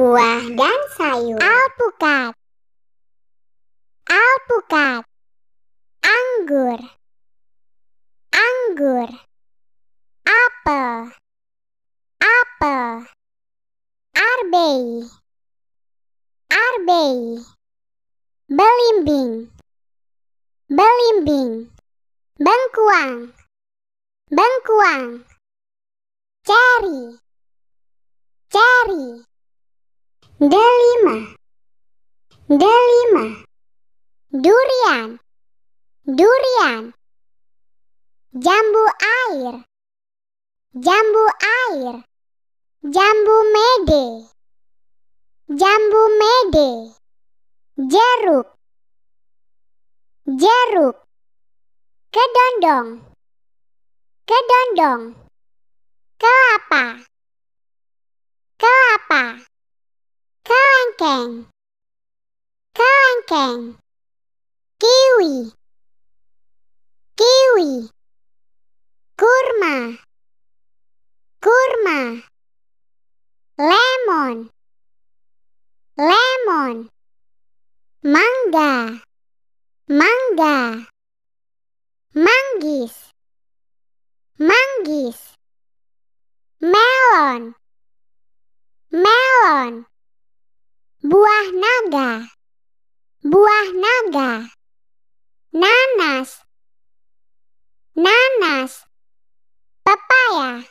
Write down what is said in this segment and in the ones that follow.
buah dan sayur. Alpukat, alpukat. Anggur, anggur. Apel, apel. Arbei, arbei. Belimbing, belimbing. Bengkuang, bengkuang. Ceri, ceri. Delima, delima. Durian, durian. Jambu air, jambu air. Jambu mede, jambu mede. Jeruk, jeruk. Kedondong, kedondong. Kelapa, kelapa. Kelengkeng, kelengkeng. Kiwi, kiwi. Kurma, kurma. Lemon, lemon. Mangga, mangga. Manggis, manggis. Melon, melon. Buah naga, buah naga. Nanas, nanas. Pepaya,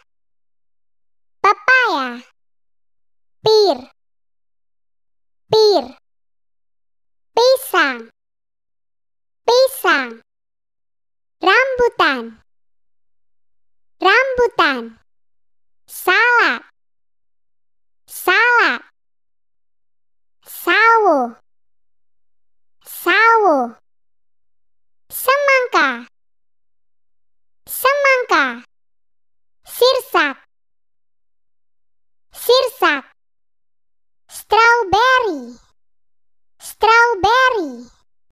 pepaya. Pir,